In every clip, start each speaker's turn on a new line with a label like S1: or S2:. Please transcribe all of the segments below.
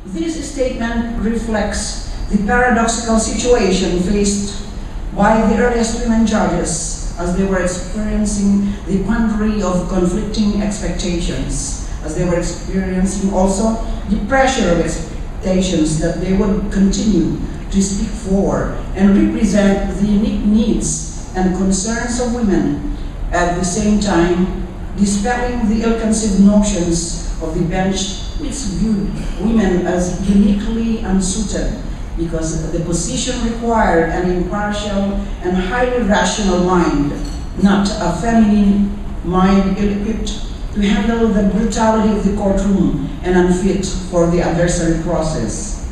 S1: This statement reflects the paradoxical situation faced by the earliest women judges as they were experiencing the quandary of conflicting expectations, as they were experiencing also the pressure of expectations that they would continue to speak for and represent the unique needs and concerns of women, at the same time dispelling the ill-conceived notions of the bench which viewed women as uniquely unsuited because the position required an impartial and highly rational mind, not a feminine mind ill-equipped to handle the brutality of the courtroom and unfit for the adversary process.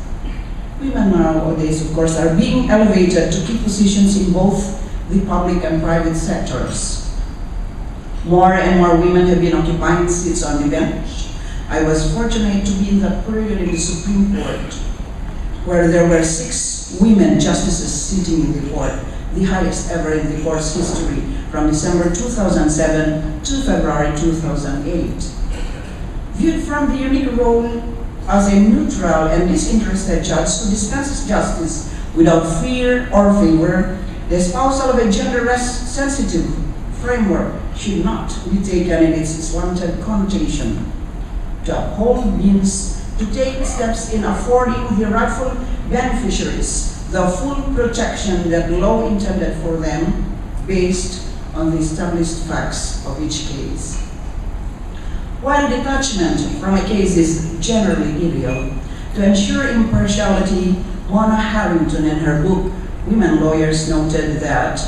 S1: Women nowadays, of course, are being elevated to key positions in both the public and private sectors. More and more women have been occupying seats on the bench. I was fortunate to be in that period in the Supreme Court, where there were 6 women justices sitting in the court, the highest ever in the court's history, from December 2007 to February 2008. Viewed from the unique role as a neutral and disinterested judge who dispenses justice without fear or favor, the espousal of a gender-sensitive framework should not be taken in its slanted connotation. To uphold means to take steps in affording the rightful beneficiaries the full protection that law intended for them based on the established facts of each case. While detachment from a case is generally ideal, to ensure impartiality, Mona Harrington in her book, Women Lawyers, noted that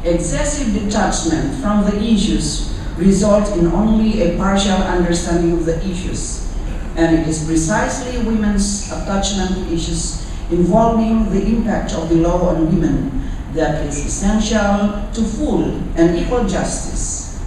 S1: excessive detachment from the issues result in only a partial understanding of the issues, and it is precisely women's attachment to issues involving the impact of the law on women that is essential to full and equal justice.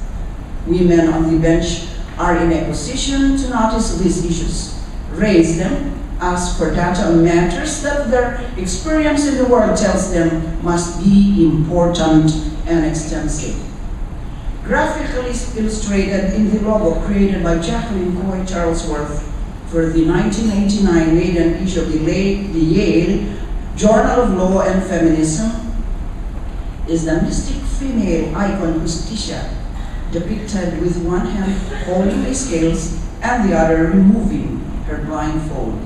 S1: Women on the bench are in a position to notice these issues, raise them, ask for data on matters that their experience in the world tells them must be important and extensive. Graphically illustrated in the logo created by Jacqueline Coy Charlesworth for the 1989 maiden issue of the Yale Journal of Law and Feminism is the mystic female icon Justicia, depicted with one hand holding the scales and the other removing her blindfold.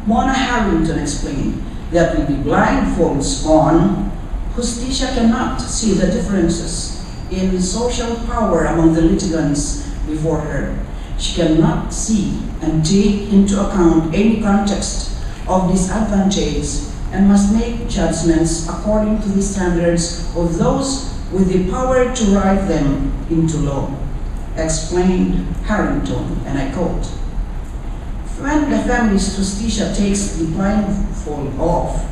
S1: Mona Harrington explained that with the blindfolds on, Justicia cannot see the differences in social power among the litigants before her. She cannot see and take into account any context of disadvantage and must make judgments according to the standards of those with the power to write them into law, explained Harrington, and I quote, "When the feminist Justicia takes the blindfold off,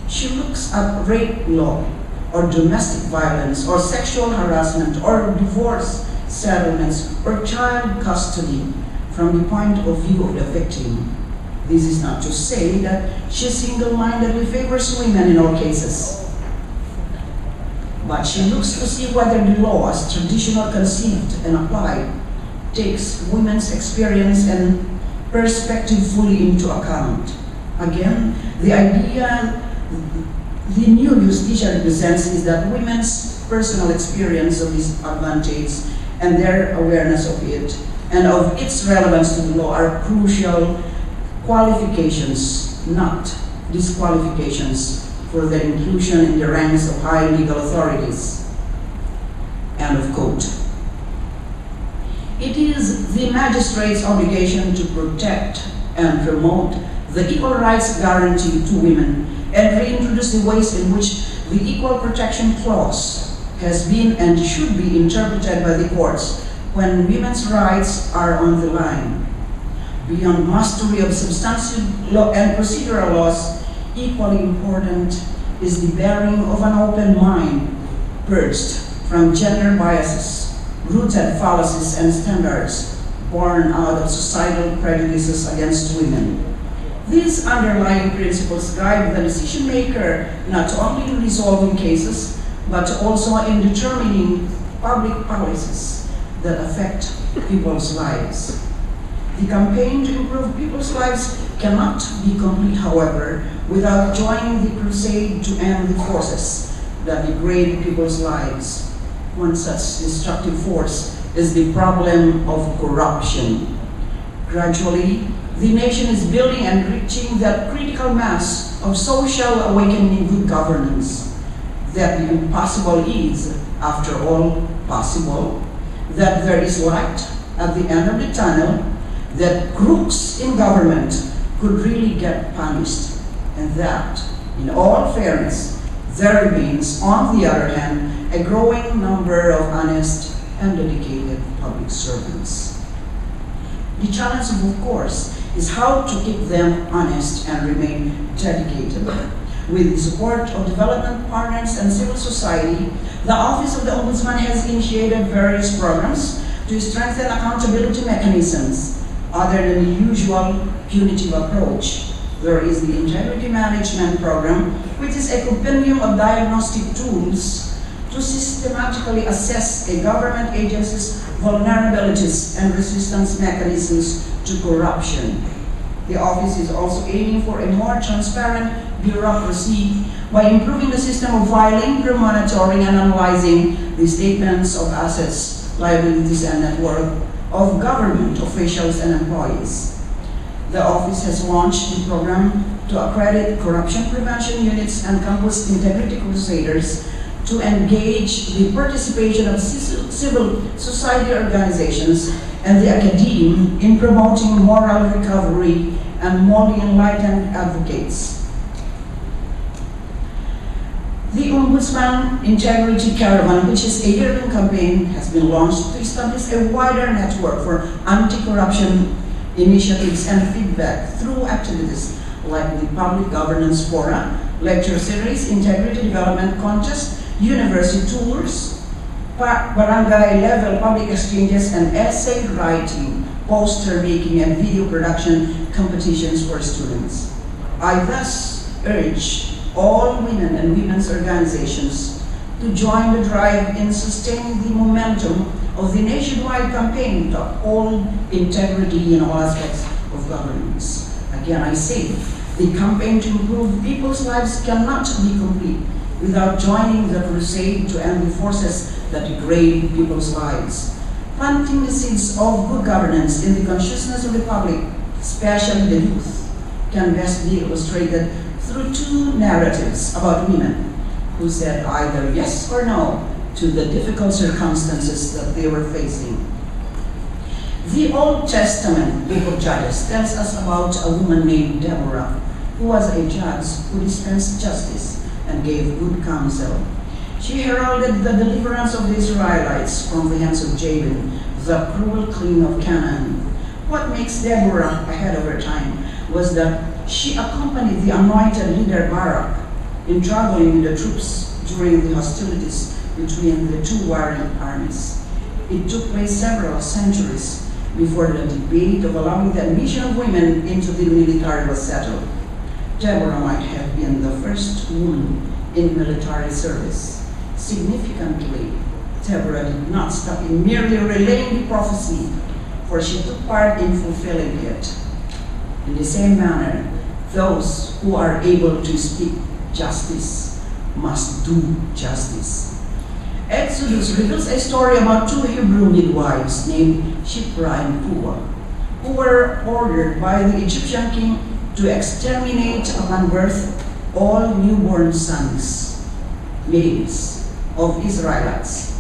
S1: she looks at rape law, or domestic violence, or sexual harassment, or divorce settlements, or child custody from the point of view of the victim. This is not to say that she single-mindedly favors women in all cases, but she looks to see whether the law, as traditionally conceived and applied, takes women's experience and perspective fully into account. Again, the idea the new Justicia represents is that women's personal experience of this advantage and their awareness of it and of its relevance to the law are crucial qualifications, not disqualifications, for their inclusion in the ranks of high legal authorities." End of quote. It is the magistrate's obligation to protect and promote the equal rights guaranteed to women and reintroduce the ways in which the Equal Protection Clause has been and should be interpreted by the courts when women's rights are on the line. Beyond mastery of substantive law and procedural laws, equally important is the bearing of an open mind, purged from gender biases, rooted fallacies and standards born out of societal prejudices against women. These underlying principles guide the decision maker not only in resolving cases, but also in determining public policies that affect people's lives. The campaign to improve people's lives cannot be complete, however, without joining the crusade to end the forces that degrade people's lives. One such destructive force is the problem of corruption. Gradually, the nation is building and reaching that critical mass of social awakening in good governance, that the impossible is, after all, possible, that there is light at the end of the tunnel, that crooks in government could really get punished, and that, in all fairness, there remains, on the other hand, a growing number of honest and dedicated public servants. The challenge, of course, is how to keep them honest and remain dedicated. With the support of development partners and civil society, the Office of the Ombudsman has initiated various programs to strengthen accountability mechanisms other than the usual punitive approach. There is the Integrity Management Program, which is a compendium of diagnostic tools to systematically assess a government agency's vulnerabilities and resistance mechanisms to corruption. The office is also aiming for a more transparent bureaucracy by improving the system of filing, monitoring, and analyzing the statements of assets, liabilities, and net worth of government officials and employees. The office has launched the program to accredit corruption prevention units and campus integrity crusaders to engage the participation of civil society organizations and the academe in promoting moral recovery and molding enlightened advocates. The Ombudsman Integrity Caravan, which is a yearly campaign, has been launched to establish a wider network for anti-corruption initiatives and feedback through activities like the Public Governance Fora, lecture series, integrity development contest, university tours, barangay-level public exchanges, and essay writing, poster making, and video production competitions for students. I thus urge all women and women's organizations to join the drive in sustaining the momentum of the nationwide campaign to uphold integrity in all aspects of governance. Again, I say, the campaign to improve people's lives cannot be complete without joining the crusade to end the forces that degrade people's lives. Planting the seeds of good governance in the consciousness of the public, especially the youth, can best be illustrated through two narratives about women who said either yes or no to the difficult circumstances that they were facing. The Old Testament book of Judges tells us about a woman named Deborah, who was a judge who dispensed justice and gave good counsel. She heralded the deliverance of the Israelites from the hands of Jabin, the cruel queen of Canaan. What makes Deborah ahead of her time was that she accompanied the anointed leader Barak in traveling with the troops during the hostilities between the two warring armies. It took place several centuries before the debate of allowing the admission of women into the military was settled. Deborah might have been the first woman in military service. Significantly, Deborah did not stop in merely relaying the prophecy, for she took part in fulfilling it. In the same manner, those who are able to speak justice must do justice. Exodus reveals a story about two Hebrew midwives named Shiphrah and Puah, who were ordered by the Egyptian king to exterminate upon birth all newborn sons, males, of Israelites.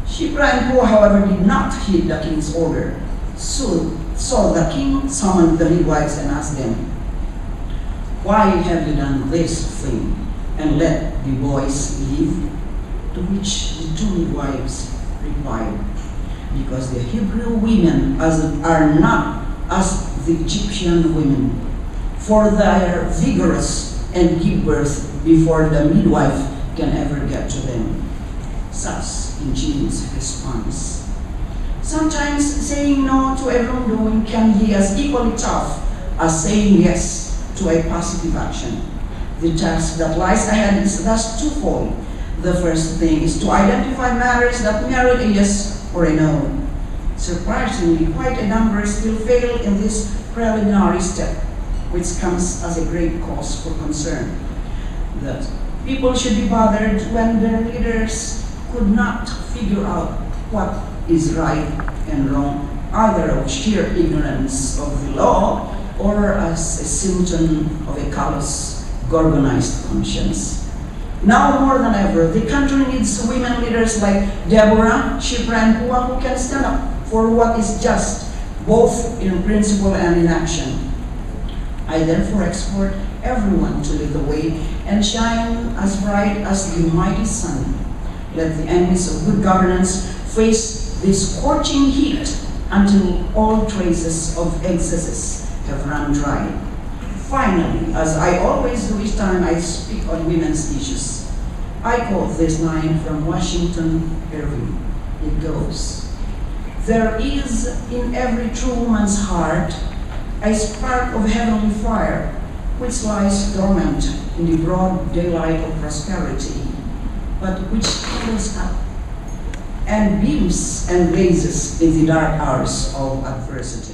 S1: Shiphrah and Puah, however, did not heed the king's order. So the king summoned the midwives and asked them, "Why have you done this thing and let the boys live?" To which the two midwives replied, "Because the Hebrew women are not as the Egyptian women, for they are vigorous and give birth before the midwife can ever get to them." Such ingenuous response. Sometimes saying no to a wrongdoing can be as equally tough as saying yes to a positive action. The task that lies ahead is thus twofold. The first thing is to identify matters that merit a yes or a no. Surprisingly, quite a number still fail in this preliminary step, which comes as a great cause for concern. That people should be bothered when their leaders could not figure out what is right and wrong, either of sheer ignorance of the law or as a symptom of a callous, organized conscience. Now more than ever, the country needs women leaders like Deborah, Shipra, and Pua who can stand up for what is just, both in principle and in action. I therefore exhort everyone to lead the way and shine as bright as the mighty sun. Let the enemies of good governance face this scorching heat until all traces of excesses have run dry. Finally, as I always do each time I speak on women's issues, I quote this line from Washington Irving. It goes, "There is in every true woman's heart a spark of heavenly fire which lies dormant in the broad daylight of prosperity, but which kindles up and beams and blazes in the dark hours of adversity."